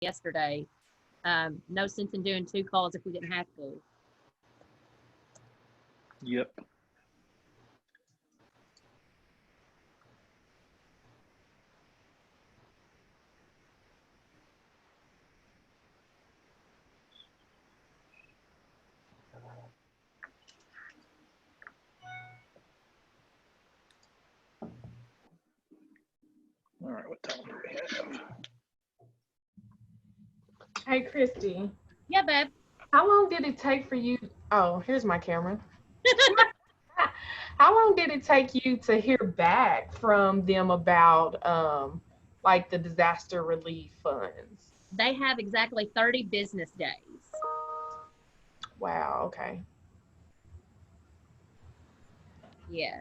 yesterday. No sense in doing 2 calls if we didn't have to. Yep. All right, what time do we have? Hey, Christy. Yeah, babe. How long did it take for you? Oh, here's my camera. How long did it take you to hear back from them about like the disaster relief funds? They have exactly 30 business days. Wow, okay. Yeah.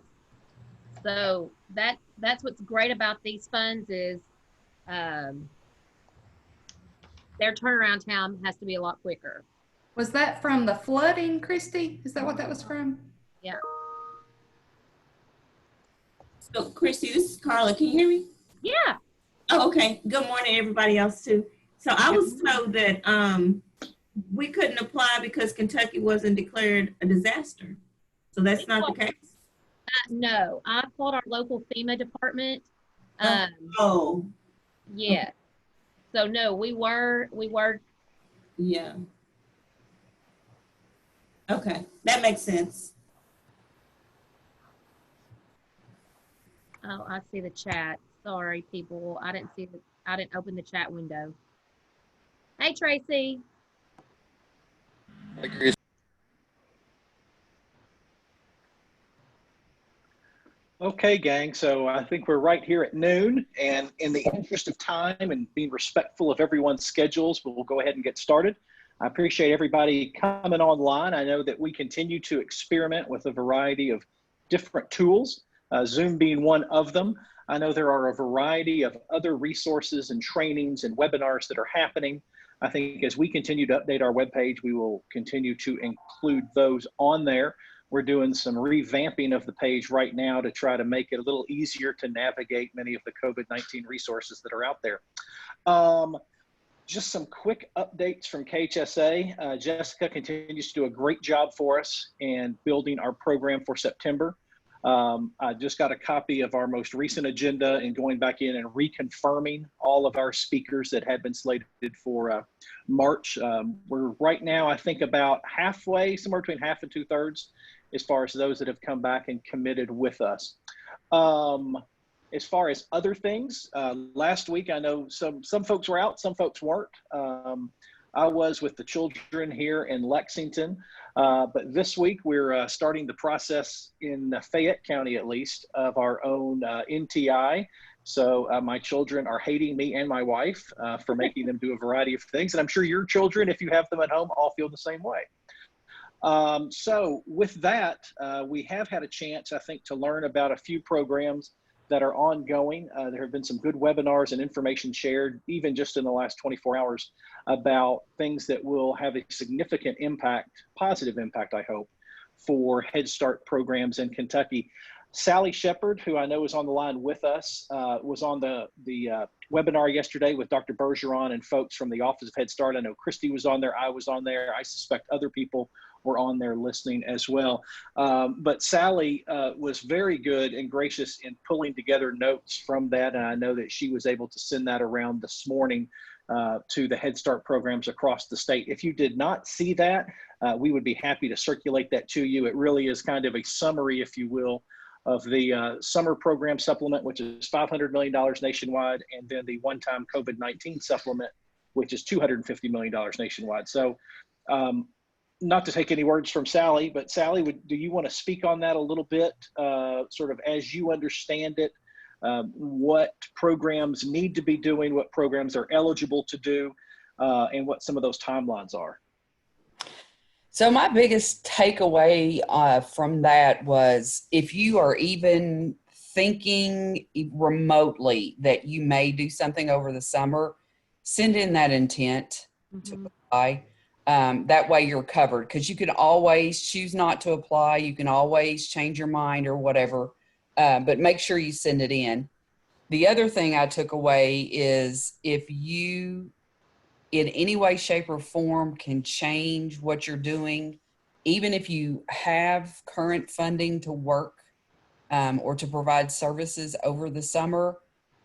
So that's what's great about these funds is their turnaround time has to be a lot quicker. Was that from the flooding, Christy? Is that what that was from? Yeah. So, Christy, this is Carla. Can you hear me? Yeah. Oh, okay. Good morning, everybody else too. So I was told that we couldn't apply because Kentucky wasn't declared a disaster. So that's not the case. No, I called our local FEMA department. Oh. Yeah. So no, we were. Yeah. Okay, that makes sense. Oh, I see the chat. Sorry, people. I didn't open the chat window. Hey, Tracy. Hi, Chris. Okay, gang, so I think we're right here at noon, and in the interest of time and being respectful of everyone's schedules, we'll go ahead and get started. I appreciate everybody coming online. I know that we continue to experiment with a variety of different tools, Zoom being one of them. I know there are a variety of other resources and trainings and webinars that are happening. I think as we continue to update our webpage, we will continue to include those on there. We're doing some revamping of the page right now to try to make it a little easier to navigate many of the COVID-19 resources that are out there. Just some quick updates from KHSA. Jessica continues to do a great job for us in building our program for September. I just got a copy of our most recent agenda and going back in and reconfirming all of our speakers that had been slated for March. We're right now, I think, about halfway, somewhere between half and 2/3, as far as those that have come back and committed with us. As far as other things, last week, I know some folks were out, some folks weren't. I was with the children here in Lexington, but this week we're starting the process in Fayette County, at least, of our own NTI. So my children are hating me and my wife for making them do a variety of things. And I'm sure your children, if you have them at home, all feel the same way. So with that, we have had a chance, I think, to learn about a few programs that are ongoing. There have been some good webinars and information shared, even just in the last 24 hours, about things that will have a significant impact, positive impact, I hope, for Head Start programs in Kentucky. Sally Shepard, who I know is on the line with us, was on the webinar yesterday with Dr. Bergeron and folks from the Office of Head Start. I know Christy was on there, I was on there. I suspect other people were on there listening as well. But Sally was very good and gracious in pulling together notes from that. And I know that she was able to send that around this morning to the Head Start programs across the state. If you did not see that, we would be happy to circulate that to you. It really is kind of a summary, if you will, of the summer program supplement, which is $500 million nationwide, and then the one-time COVID-19 supplement, which is $250 million nationwide. So not to take any words from Sally, but Sally, do you want to speak on that a little bit, sort of as you understand it, what programs need to be doing, what programs are eligible to do, and what some of those timelines are? So my biggest takeaway from that was, if you are even thinking remotely that you may do something over the summer, send in that intent to apply. That way you're covered, because you can always choose not to apply. You can always change your mind or whatever, but make sure you send it in. The other thing I took away is, if you in any way, shape, or form can change what you're doing, even if you have current funding to work or to provide services over the summer,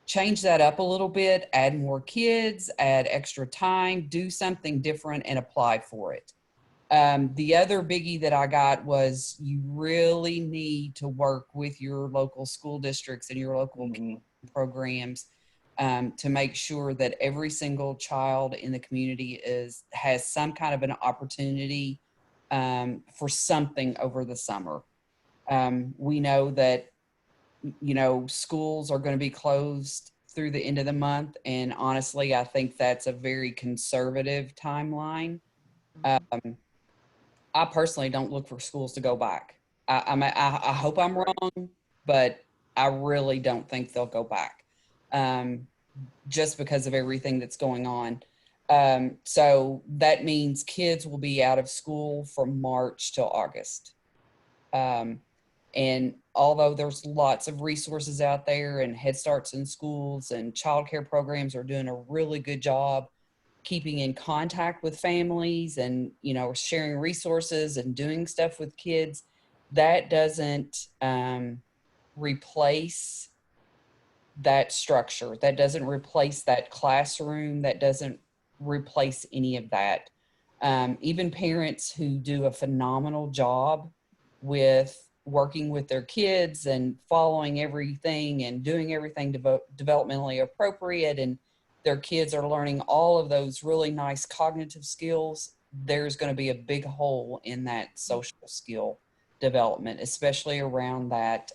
change that up a little bit, add more kids, add extra time, do something different and apply for it. The other biggie that I got was you really need to work with your local school districts and your local programs to make sure that every single child in the community has some kind of an opportunity for something over the summer. We know that, schools are going to be closed through the end of the month. And honestly, I think that's a very conservative timeline. I personally don't look for schools to go back. I hope I'm wrong, but I really don't think they'll go back just because of everything that's going on. So that means kids will be out of school from March till August. And although there's lots of resources out there and Head Starts in schools and childcare programs are doing a really good job keeping in contact with families and, sharing resources and doing stuff with kids, that doesn't replace that structure. That doesn't replace that classroom. That doesn't replace any of that. Even parents who do a phenomenal job with working with their kids and following everything and doing everything developmentally appropriate, and their kids are learning all of those really nice cognitive skills, there's going to be a big hole in that social skill development, especially around that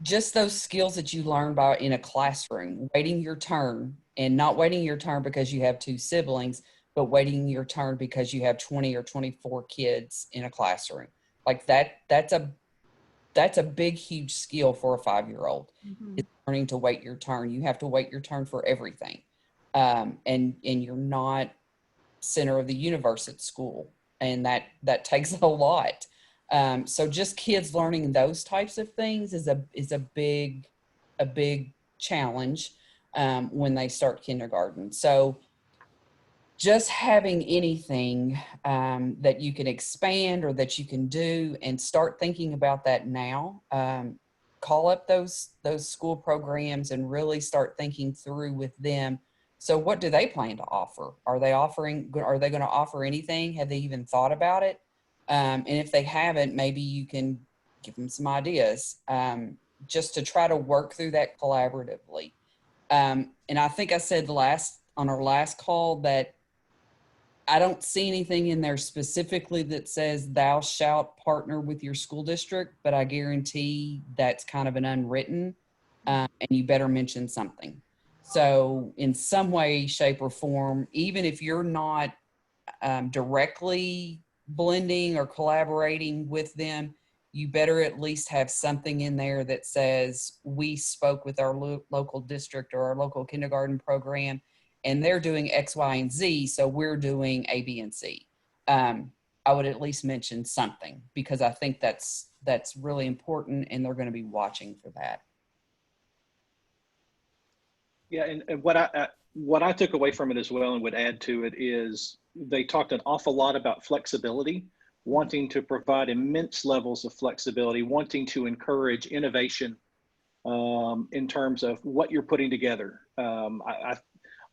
just those skills that you learn by in a classroom, waiting your turn, and not waiting your turn because you have two siblings, but waiting your turn because you have 20 or 24 kids in a classroom. Like that's a big, huge skill for a 5-year-old. It's learning to wait your turn. You have to wait your turn for everything. And you're not center of the universe at school. And that takes a lot. So just kids learning those types of things is a big challenge when they start kindergarten. So just having anything that you can expand or that you can do, and start thinking about that now. Call up those school programs and really start thinking through with them. So what do they plan to offer? Are they going to offer anything? Have they even thought about it? And if they haven't, maybe you can give them some ideas just to try to work through that collaboratively. And I think I said on our last call that I don't see anything in there specifically that says thou shalt partner with your school district, but I guarantee that's kind of an unwritten, and you better mention something. So in some way, shape, or form, even if you're not directly blending or collaborating with them, you better at least have something in there that says we spoke with our local district or our local kindergarten program, and they're doing X, Y, and Z, so we're doing A, B, and C. I would at least mention something, because I think that's really important, and they're going to be watching for that. Yeah, and what I took away from it as well and would add to it is they talked an awful lot about flexibility, wanting to provide immense levels of flexibility, wanting to encourage innovation in terms of what you're putting together. I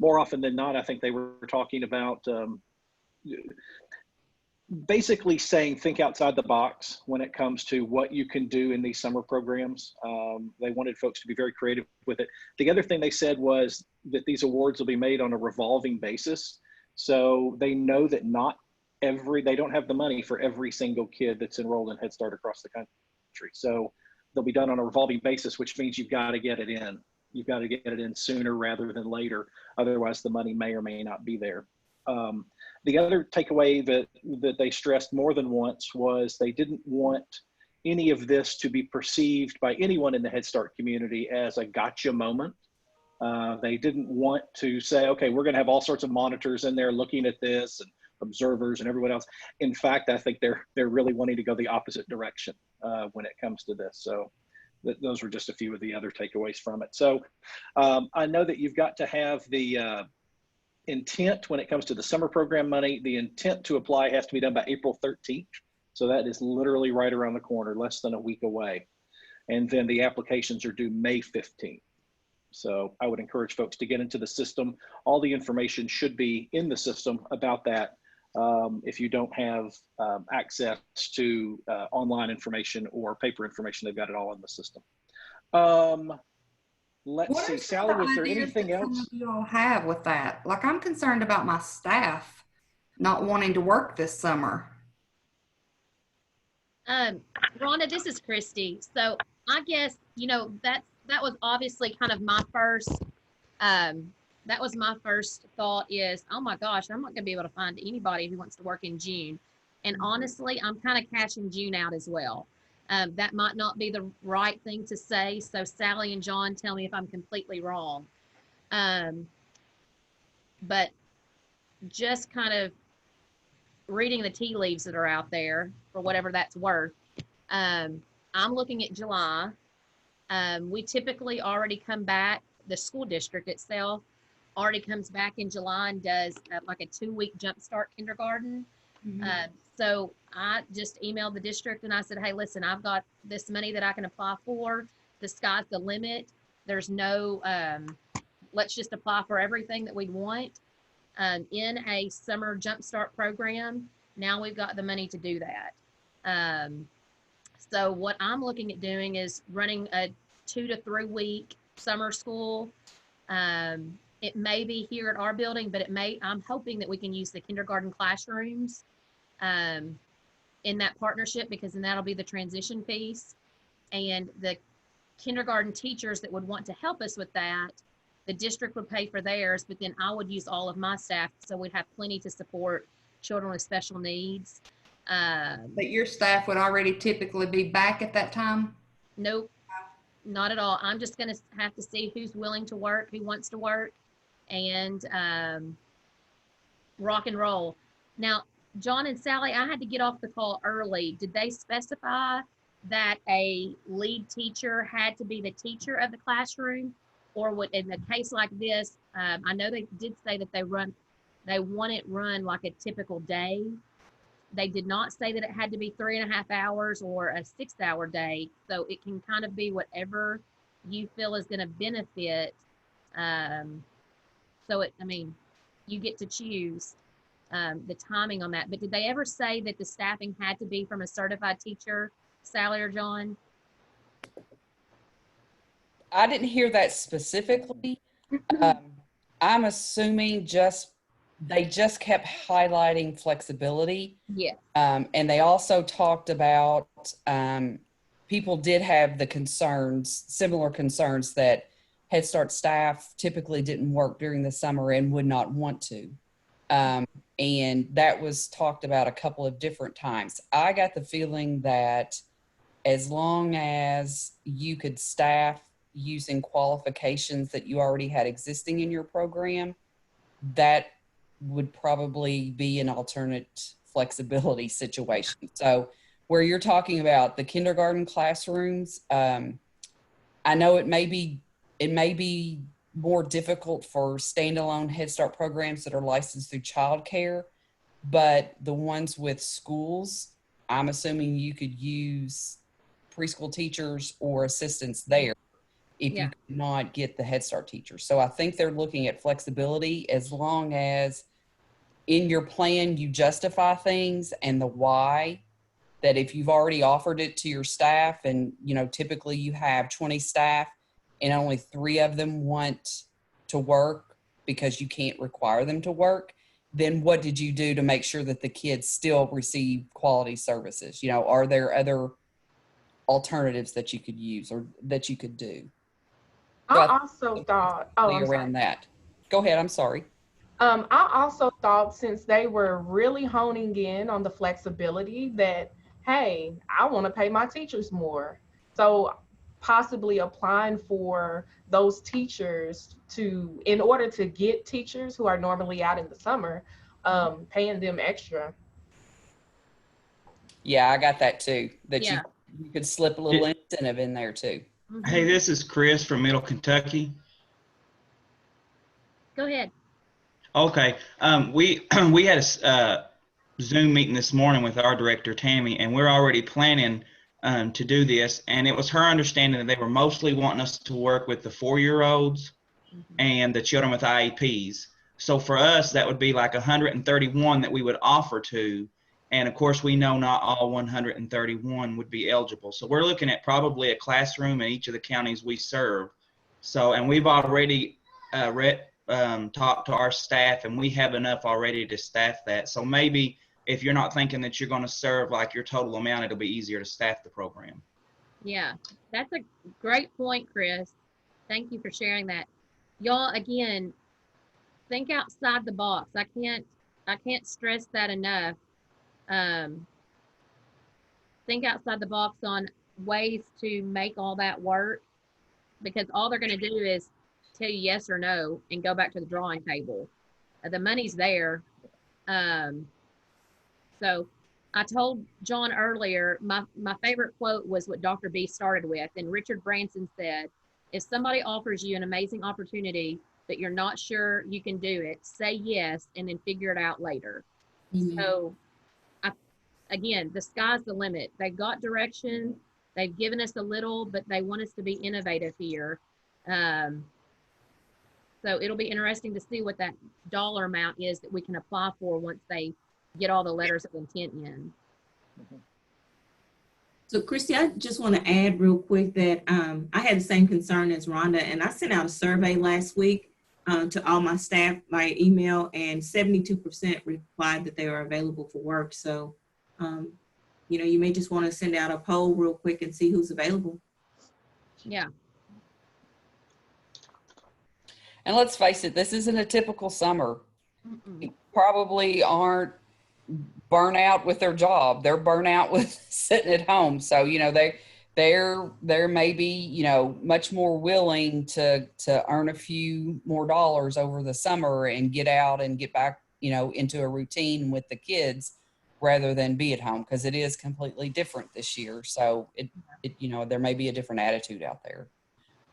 more often than not, I think they were talking about basically saying think outside the box when it comes to what you can do in these summer programs. They wanted folks to be very creative with it. The other thing they said was that these awards will be made on a revolving basis. So they know that they don't have the money for every single kid that's enrolled in Head Start across the country. So they'll be done on a revolving basis, which means you've got to get it in. You've got to get it in sooner rather than later. Otherwise, the money may or may not be there. The other takeaway that they stressed more than once was they didn't want any of this to be perceived by anyone in the Head Start community as a gotcha moment. They didn't want to say, okay, we're going to have all sorts of monitors in there looking at this and observers and everyone else. In fact, I think they're really wanting to go the opposite direction when it comes to this. So those were just a few of the other takeaways from it. So I know that you've got to have the intent when it comes to the summer program money. The intent to apply has to be done by April 13th. So that is literally right around the corner, less than a week away. And then the applications are due May 15th. So I would encourage folks to get into the system. All the information should be in the system about that. If you don't have access to online information or paper information, they've got it all in the system. Let's What see, are Sally, some was there ideas anything that some else? of you all have with that? Like, I'm concerned about my staff not wanting to work this summer. Rhonda, this is Christy. So I guess, that was obviously kind of my first, that was my first thought is, oh my gosh, I'm not gonna be able to find anybody who wants to work in June. And honestly, I'm kind of cashing June out as well. That might not be the right thing to say. So Sally and John, tell me if I'm completely wrong. But just kind of reading the tea leaves that are out there for whatever that's worth. I'm looking at July. We typically already come back, the school district itself already comes back in July and does like a 2-week jumpstart kindergarten. So I just emailed the district and I said, hey, listen, I've got this money that I can apply for. The sky's the limit. There's no, let's just apply for everything that we want in a summer jumpstart program. Now we've got the money to do that. So what I'm looking at doing is running a 2 to 3 week summer school. It may be here at our building, but I'm hoping that we can use the kindergarten classrooms in that partnership, because then that'll be the transition piece. And the kindergarten teachers that would want to help us with that, the district would pay for theirs, but then I would use all of my staff, so we'd have plenty to support children with special needs. But your staff would already typically be back at that time? Nope, not at all. I'm just going to have to see who's willing to work, who wants to work, and rock and roll. Now, John and Sally, I had to get off the call early. Did they specify that a lead teacher had to be the teacher of the classroom? Or would, in a case like this, I know they did say that they want it run like a typical day. They did not say that it had to be 3.5 hours or a 6-hour day. So it can kind of be whatever you feel is going to benefit. You get to choose the timing on that. But did they ever say that the staffing had to be from a certified teacher, Sally or John? I didn't hear that specifically. I'm assuming they just kept highlighting flexibility. Yeah. And they also talked about people did have the similar concerns that Head Start staff typically didn't work during the summer and would not want to. And that was talked about a couple of different times. I got the feeling that as long as you could staff using qualifications that you already had existing in your program, that would probably be an alternate flexibility situation. So where you're talking about the kindergarten classrooms, I know it may be more difficult for standalone Head Start programs that are licensed through childcare, but the ones with schools, I'm assuming you could use preschool teachers or assistants there if you could not get the Head Start teachers. So I think they're looking at flexibility as long as in your plan you justify things and the why, that if you've already offered it to your staff and, typically you have 20 staff and only 3 of them want to work because you can't require them to work, then what did you do to make sure that the kids still receive quality services? Are there other alternatives that you could use or that you could do? So I also thought, around that. Go ahead. I'm sorry. I also thought, since they were really honing in on the flexibility, that, hey, I want to pay my teachers more. So possibly applying for those teachers in order to get teachers who are normally out in the summer, paying them extra. Yeah, I got that too. That Yeah. you could slip a little incentive in there too. Hey, this is Chris from Middle Kentucky. Go ahead. Okay, we we had a Zoom meeting this morning with our director Tammy, and we're already planning to do this. And it was her understanding that they were mostly wanting us to work with the 4-year-olds and the children with IEPs. So for us, that would be like 131 that we would offer to. And of course, we know not all 131 would be eligible. So we're looking at probably a classroom in each of the counties we serve. So, and we've already talked to our staff, and we have enough already to staff that. So maybe if you're not thinking that you're going to serve like your total amount, it'll be easier to staff the program. Yeah, that's a great point, Chris. Thank you for sharing that. Y'all, again, think outside the box. I can't stress that enough. Think outside the box on ways to make all that work, because all they're going to do is tell you yes or no and go back to the drawing table. The money's there. So I told John earlier, my favorite quote was what Dr. B started with, and Richard Branson said, if somebody offers you an amazing opportunity but you're not sure you can do it, say yes and then figure it out later. So again, the sky's the limit. They've got direction. They've given us a little, but they want us to be innovative here. So it'll be interesting to see what that dollar amount is that we can apply for once they get all the letters of intent in. So Christy, I just want to add real quick that I had the same concern as Rhonda, and I sent out a survey last week to all my staff by email, and 72% replied that they are available for work. So, you know, you may just want to send out a poll real quick and see who's available. Yeah. And let's face it, this isn't a typical summer. People probably aren't burnt out with their job. They're burnt out with sitting at home. So, you know, they're maybe, you know, much more willing to earn a few more dollars over the summer and get out and get back, you know, into a routine with the kids rather than be at home, because it is completely different this year. So it you know, there may be a different attitude out there.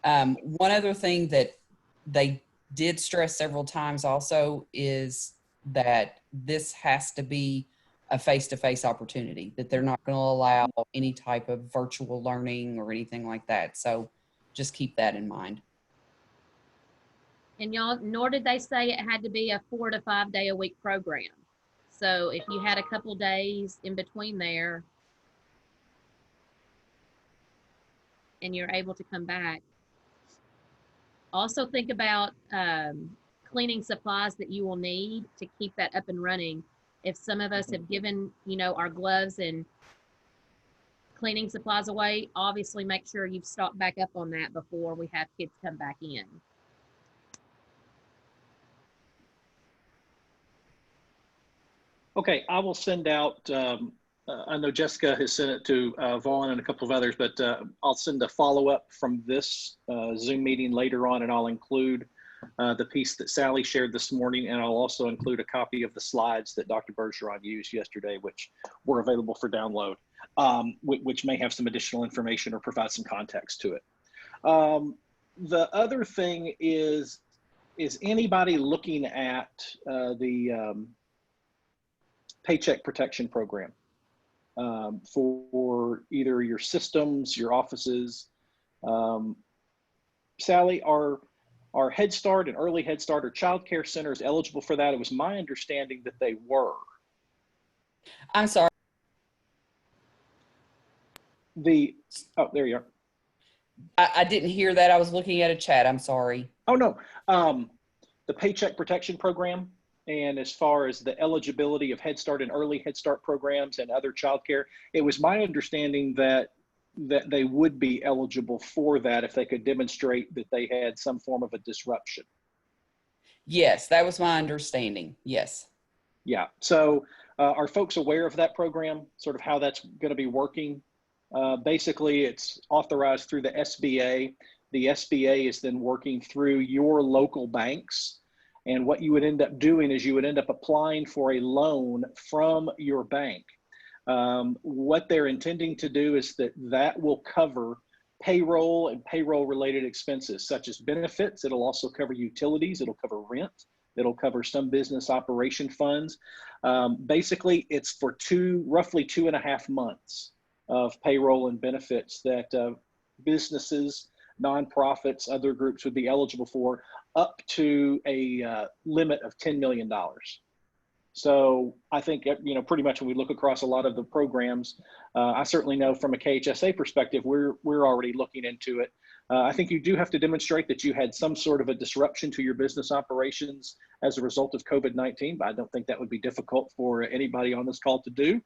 One other thing that they did stress several times also is that this has to be a face-to-face opportunity, that they're not going to allow any type of virtual learning or anything like that. So just keep that in mind. And y'all, nor did they say it had to be a 4 to 5 day a week program. So if you had a couple days in between there and you're able to come back, also think about cleaning supplies that you will need to keep that up and running. If some of us have given, you know, our gloves and cleaning supplies away, obviously make sure you've stocked back up on that before we have kids come back in. Okay, I will send out, I know Jessica has sent it to Vaughn and a couple of others, but I'll send a follow-up from this Zoom meeting later on, and I'll include the piece that Sally shared this morning, and I'll also include a copy of the slides that Dr. Bergeron used yesterday, which were available for download, which may have some additional information or provide some context to it. The other thing is anybody looking at the Paycheck Protection Program for either your systems, your offices? Sally, are Head Start and Early Head Start or Child Care Centers eligible for that? It was my understanding that they were. I'm sorry. Oh, there you are. I didn't hear that. I was looking at a chat. I'm sorry. Oh, no. The Paycheck Protection Program, and as far as the eligibility of Head Start and Early Head Start programs and other childcare, it was my understanding that they would be eligible for that if they could demonstrate that they had some form of a disruption. Yes, that was my understanding. Yes. Yeah. So are folks aware of that program, sort of how that's going to be working? Basically, it's authorized through the SBA. The SBA is then working through your local banks. And what you would end up doing is you would end up applying for a loan from your bank. What they're intending to do is that will cover payroll and payroll related expenses such as benefits. It'll also cover utilities. It'll cover rent. It'll cover some business operation funds. Basically, it's for roughly 2.5 months of payroll and benefits that businesses, nonprofits, other groups would be eligible for, up to a limit of $10 million. So I think, pretty much when we look across a lot of the programs, I certainly know from a KHSA perspective, we're already looking into it. I think you do have to demonstrate that you had some sort of a disruption to your business operations as a result of COVID-19, but I don't think that would be difficult for anybody on this call to do.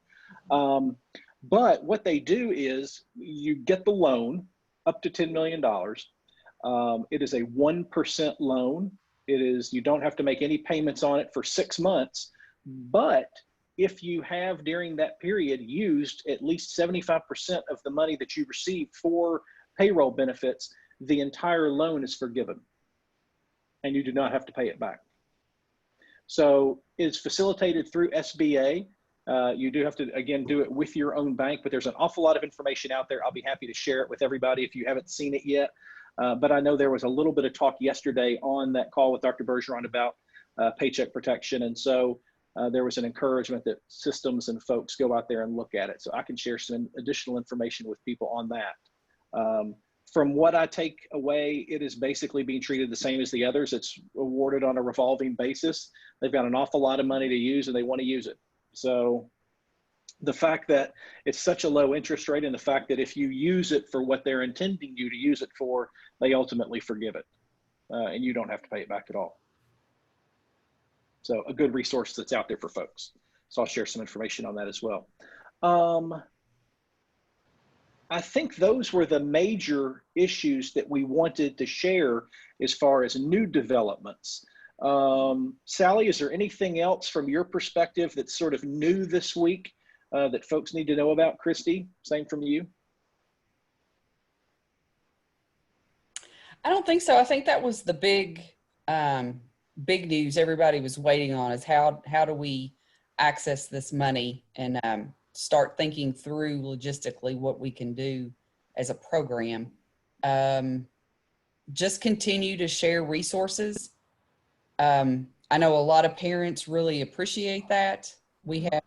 But what they do is you get the loan up to $10 million. It is a 1% loan. You don't have to make any payments on it for 6 months. But if you have during that period used at least 75% of the money that you received for payroll benefits, the entire loan is forgiven and you do not have to pay it back. So it's facilitated through SBA. You do have to, again, do it with your own bank, but there's an awful lot of information out there. I'll be happy to share it with everybody if you haven't seen it yet. But I know there was a little bit of talk yesterday on that call with Dr. Bergeron about paycheck protection. And so there was an encouragement that systems and folks go out there and look at it. So I can share some additional information with people on that. From what I take away, it is basically being treated the same as the others. It's awarded on a revolving basis. They've got an awful lot of money to use and they want to use it. So the fact that it's such a low interest rate and the fact that if you use it for what they're intending you to use it for, they ultimately forgive it and you don't have to pay it back at all. So a good resource that's out there for folks. So I'll share some information on that as well. I think those were the major issues that we wanted to share as far as new developments. Sally, is there anything else from your perspective that's sort of new this week that folks need to know about? Christy, same from you. I don't think so. I think that was the big news everybody was waiting on, is how do we access this money and start thinking through logistically what we can do as a program. Just continue to share resources. I know a lot of parents really appreciate that. We have,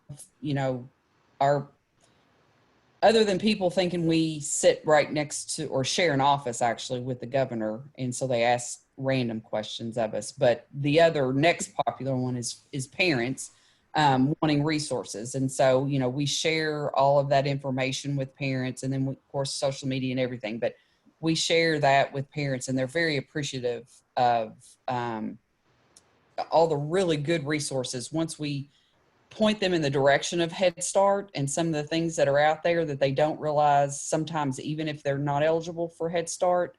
other than people thinking we sit right next to or share an office actually with the governor, and so they ask random questions of us. But the other next popular one is parents wanting resources. And so, we share all of that information with parents, and then of course, social media and everything, but we share that with parents and they're very appreciative of all the really good resources. Once we point them in the direction of Head Start and some of the things that are out there that they don't realize sometimes, even if they're not eligible for Head Start,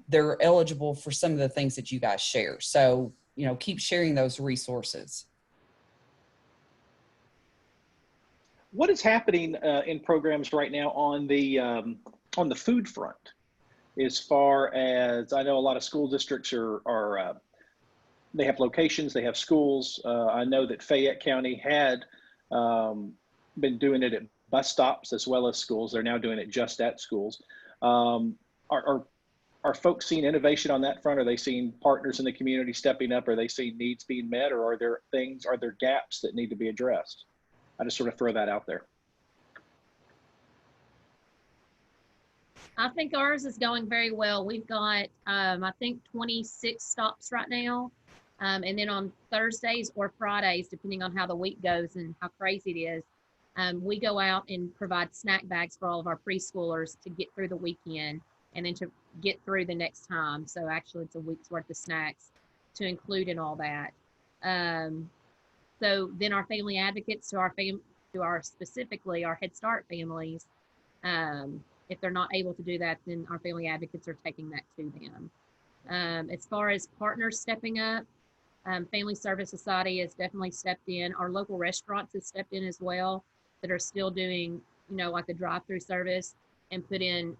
they're eligible for some of the things that you guys share. So, keep sharing those resources. What is happening in programs right now on the food front? As far as I know, a lot of school districts are they have locations, they have schools. I know that Fayette County had been doing it at bus stops as well as schools. They're now doing it just at schools. Are folks seeing innovation on that front? Are they seeing partners in the community stepping up? Are they seeing needs being met? Or are there gaps that need to be addressed? I just sort of throw that out there. I think ours is going very well. We've got, I think 26 stops right now. And then on Thursdays or Fridays, depending on how the week goes and how crazy it is, we go out and provide snack bags for all of our preschoolers to get through the weekend and then to get through the next time. So actually it's a week's worth of snacks to include in all that. So then our family advocates specifically our Head Start families, if they're not able to do that, then our family advocates are taking that to them. As far as partners stepping up, Family Service Society has definitely stepped in. Our local restaurants have stepped in as well, that are still doing, like the drive-through service, and put in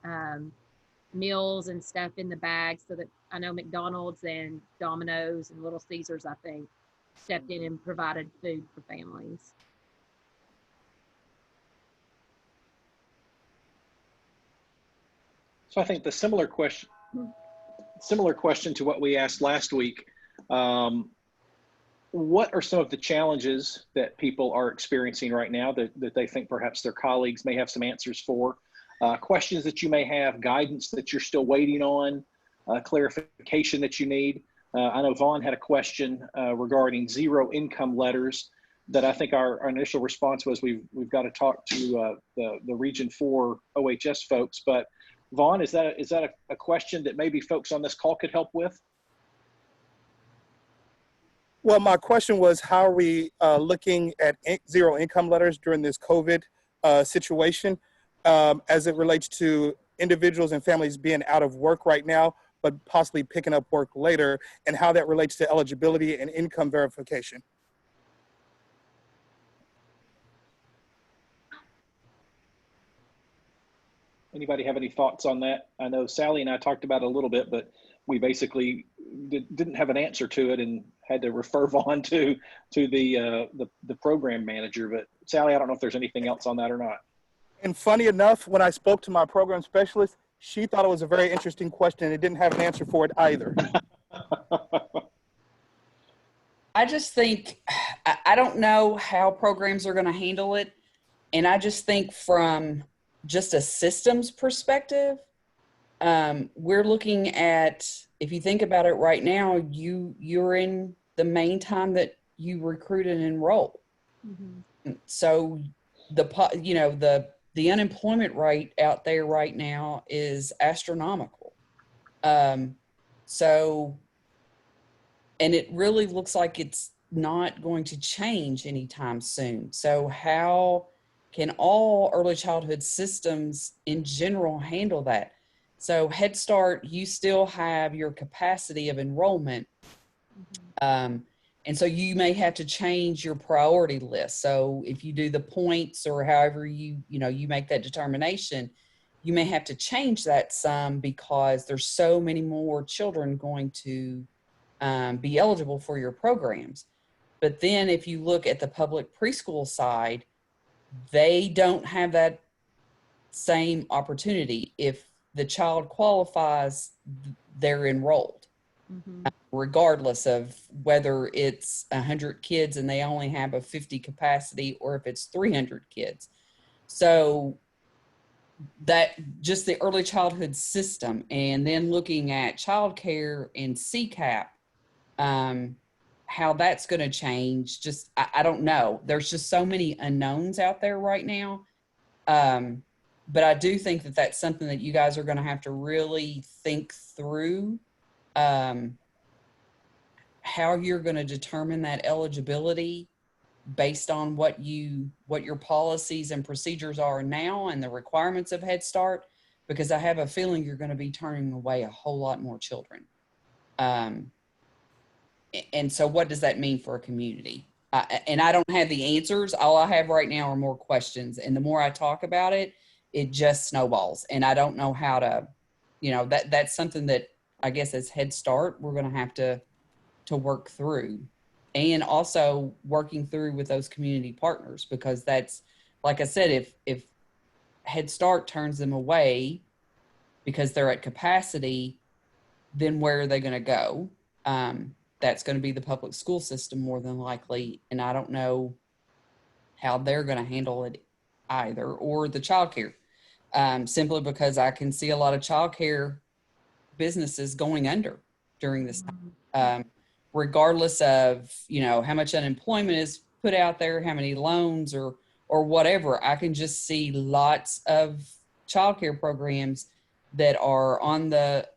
meals and stuff in the bags. So that I know McDonald's and Domino's and Little Caesars, I think, stepped in and provided food for families. So I think the similar question to what we asked last week, what are some of the challenges that people are experiencing right now that they think perhaps their colleagues may have some answers for? Questions that you may have, guidance that you're still waiting on, clarification that you need. I know Vaughn had a question regarding zero income letters that I think our initial response was we've got to talk to the Region 4 OHS folks. But Vaughn, is that a question that maybe folks on this call could help with? Well, my question was, how are we looking at zero income letters during this COVID situation as it relates to individuals and families being out of work right now, but possibly picking up work later, and how that relates to eligibility and income verification? Anybody have any thoughts on that? I know Sally and I talked about it a little bit, but we basically didn't have an answer to it and had to refer Vaughn to the program manager. But Sally, I don't know if there's anything else on that or not. And funny enough, when I spoke to my program specialist, she thought it was a very interesting question and didn't have an answer for it either. I just think, I don't know how programs are going to handle it. And I just think from just a systems perspective, we're looking at, if you think about it right now, you're in the main time that you recruit and enroll. Mm-hmm. So the unemployment rate out there right now is astronomical. So, and it really looks like it's not going to change anytime soon. So how can all early childhood systems in general handle that? So Head Start, you still have your capacity of enrollment. And so you may have to change your priority list. So if you do the points or however you make that determination, you may have to change that some because there's so many more children going to be eligible for your programs. But then if you look at the public preschool side, they don't have that same opportunity. If the child qualifies, they're enrolled, regardless of whether it's 100 kids and they only have a 50 capacity or if it's 300 kids. So that just the early childhood system, and then looking at childcare and CCAP, how that's going to change, just I don't know. There's just so many unknowns out there right now. But I do think that that's something that you guys are going to have to really think through, how you're going to determine that eligibility based on what your policies and procedures are now and the requirements of Head Start, because I have a feeling you're going to be turning away a whole lot more children. And so what does that mean for a community? And I don't have the answers. All I have right now are more questions. And the more I talk about it, it just snowballs. And I don't know how to, that's something that I guess as Head Start, we're going to have to work through. And also working through with those community partners, because that's, like I said, if Head Start turns them away because they're at capacity, then where are they going to go? That's going to be the public school system more than likely. And I don't know how they're going to handle it either, or the childcare, simply because I can see a lot of childcare businesses going under during this time, regardless of, how much unemployment is put out there, how many loans or whatever. I can just see lots of childcare programs that are on that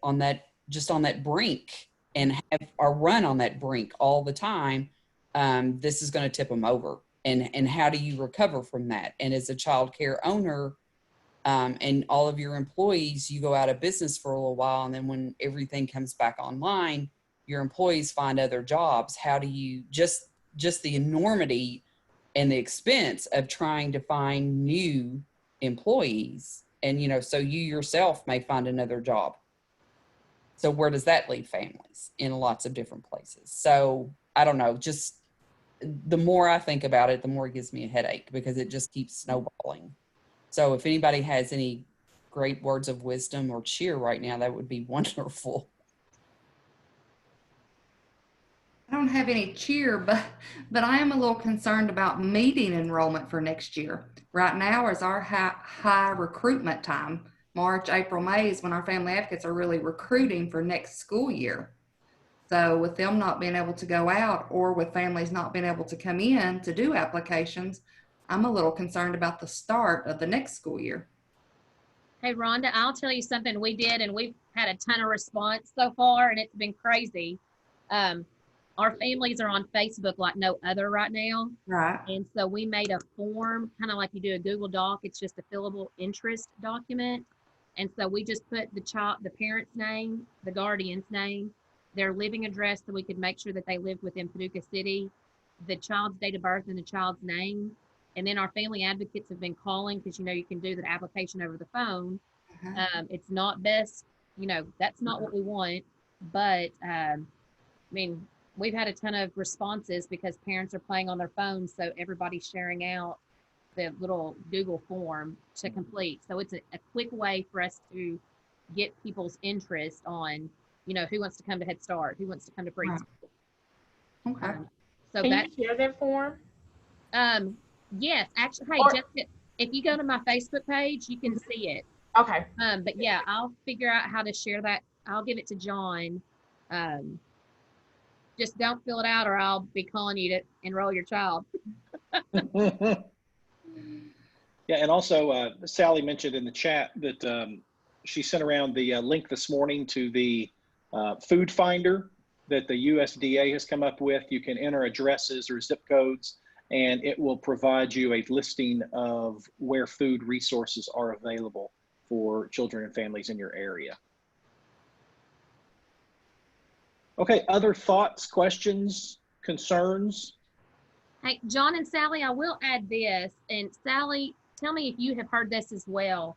brink and are run on that brink all the time. This is going to tip them over. And how do you recover from that? And as a child care owner, and all of your employees, you go out of business for a little while. And then when everything comes back online, your employees find other jobs. How do you just the enormity and the expense of trying to find new employees? And, so you yourself may find another job. So where does that leave families? In lots of different places. So I don't know, just the more I think about it, the more it gives me a headache, because it just keeps snowballing. So if anybody has any great words of wisdom or cheer right now, that would be wonderful. I don't have any cheer, but I am a little concerned about meeting enrollment for next year. Right now is our high recruitment time. March, April, May is when our family advocates are really recruiting for next school year. So with them not being able to go out, or with families not being able to come in to do applications, I'm a little concerned about the start of the next school year. Hey, Rhonda, I'll tell you something we did, and we've had a ton of response so far, and it's been crazy. Our families are on Facebook like no other right now. Right. And so we made a form, kind of like you do a Google Doc. It's just a fillable interest document. And so we just put the parent's name, the guardian's name, their living address, so we could make sure that they lived within Paducah City, the child's date of birth and the child's name. And then our family advocates have been calling, because, you can do the application over the phone. It's not best, that's not what we want. But, we've had a ton of responses because parents are playing on their phones. So everybody's sharing out the little Google form to complete. So it's a quick way for us to get people's interest on, who wants to come to Head Start, who wants to come to preschool. Okay. So Can you share that form? Yes, actually, hey, Jessica, if you go to my Facebook page, you can see it. Okay. But yeah, I'll figure out how to share that. I'll give it to John. Just don't fill it out, or I'll be calling you to enroll your child. Yeah, and also Sally mentioned in the chat that she sent around the link this morning to the food finder that the USDA has come up with. You can enter addresses or zip codes, and it will provide you a listing of where food resources are available for children and families in your area. Okay, other thoughts, questions, concerns? Hey, John and Sally, I will add this. And Sally, tell me if you have heard this as well.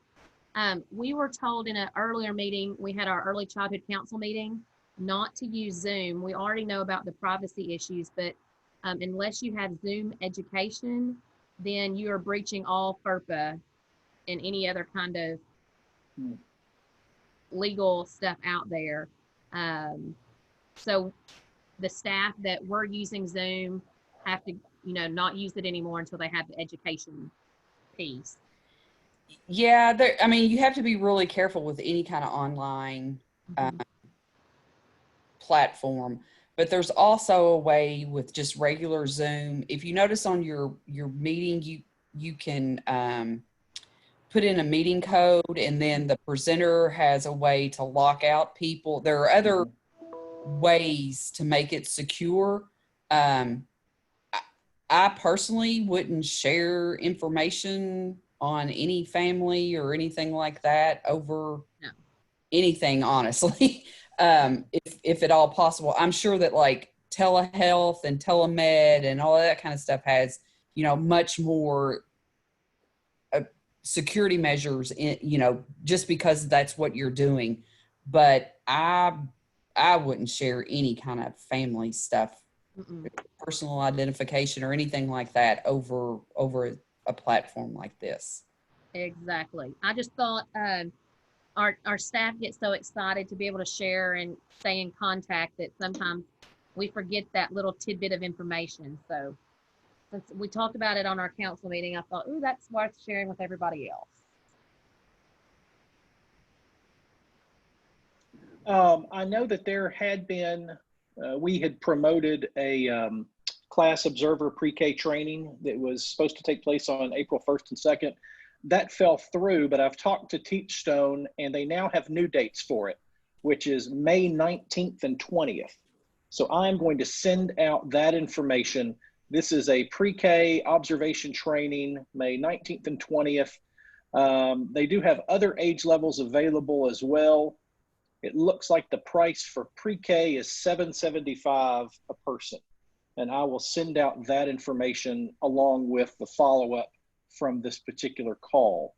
We were told in an earlier meeting, we had our early childhood council meeting, not to use Zoom. We already know about the privacy issues, but unless you have Zoom education, then you are breaching all FERPA and any other kind of legal stuff out there. So the staff that were using Zoom have to, not use it anymore until they have the education piece. Yeah, you have to be really careful with any kind of online platform. But there's also a way with just regular Zoom. If you notice on your meeting, you can put in a meeting code, and then the presenter has a way to lock out people. There are other ways to make it secure. I personally wouldn't share information on any family or anything like that over anything, honestly. If at all possible. I'm sure that like telehealth and telemed and all of that kind of stuff has, much more security measures in, just because that's what you're doing. But I wouldn't share any kind of family stuff, personal identification or anything like that over a platform like this. Exactly. I just thought our staff gets so excited to be able to share and stay in contact that sometimes we forget that little tidbit of information. So since we talked about it on our council meeting, I thought, ooh, that's worth sharing with everybody else. I know that there had been, we had promoted a class observer pre-K training that was supposed to take place on April 1st and 2nd. That fell through, but I've talked to Teachstone, and they now have new dates for it, which is May 19th and 20th. So I'm going to send out that information. This is a pre-K observation training, May 19th and 20th. They do have other age levels available as well. It looks like the price for pre-K is $775 a person. And I will send out that information along with the follow-up from this particular call.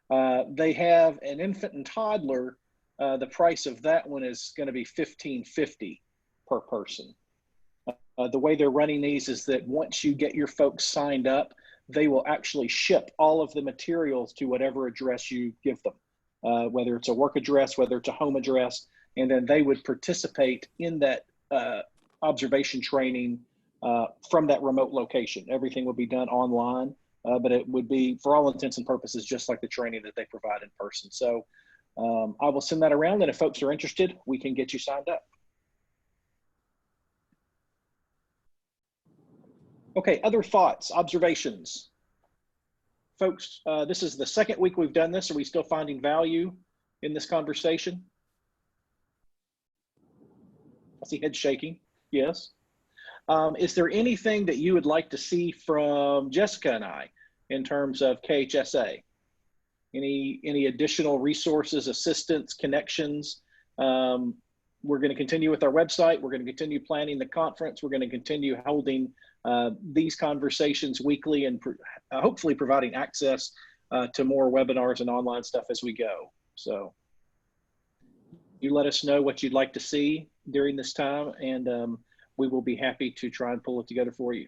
They have an infant and toddler. The price of that one is going to be $1,550 per person. The way they're running these is that once you get your folks signed up, they will actually ship all of the materials to whatever address you give them. whether it's a work address, whether it's a home address, and then they would participate in that observation training from that remote location. Everything would be done online, but it would be, for all intents and purposes, just like the training that they provide in person. So I will send that around, and if folks are interested, we can get you signed up. Okay, other thoughts, observations? Folks, this is the second week we've done this. Are we still finding value in this conversation? I see head shaking, yes. Is there anything that you would like to see from Jessica and I in terms of KHSA? Any additional resources, assistance, connections? We're going to continue with our website. We're going to continue planning the conference. We're going to continue holding these conversations weekly and hopefully providing access to more webinars and online stuff as we go. So you let us know what you'd like to see during this time, and we will be happy to try and pull it together for you.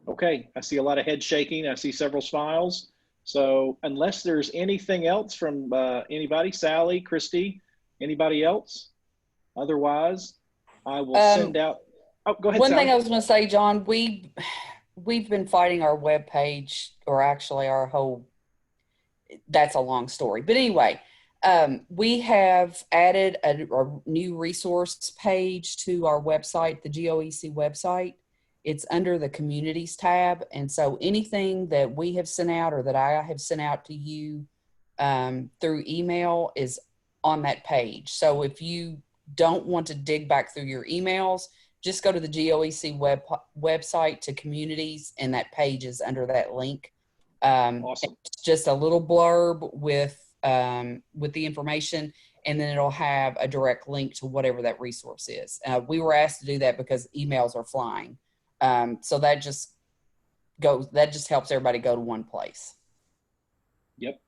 Okay, I see a lot of head shaking. I see several smiles. So unless there's anything else from anybody, Sally, Christy, anybody else? Otherwise, I will send out. Oh, go ahead, One Sally. thing I was going to say, John, we've been fighting our webpage, or actually our whole, that's a long story. But anyway, we have added a new resource page to our website, the GOEC website. It's under the communities tab. And so anything that we have sent out or that I have sent out to you through email is on that page. So if you don't want to dig back through your emails, just go to the GOEC website to communities, and that page is under that link. Awesome. It's just a little blurb with the information, and then it'll have a direct link to whatever that resource is. We were asked to do that because emails are flying. So that just helps everybody go to one place. Yep.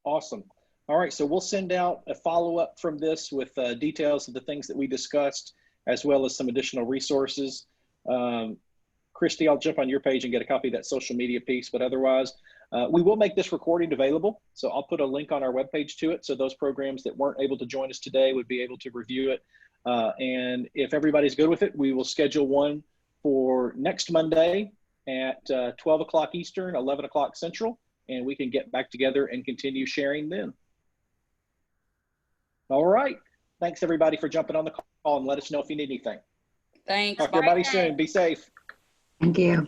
Awesome. All right. So we'll send out a follow-up from this with details of the things that we discussed, as well as some additional resources. Christy, I'll jump on your page and get a copy of that social media piece, but otherwise, we will make this recording available. So I'll put a link on our webpage to it. So those programs that weren't able to join us today would be able to review it. And if everybody's good with it, we will schedule one for next Monday at 12 o'clock Eastern, 11 o'clock Central, and we can get back together and continue sharing then. All right. Thanks everybody for jumping on the call, and let us know if you need anything. Thanks. Talk to everybody soon. Be safe. Thank you.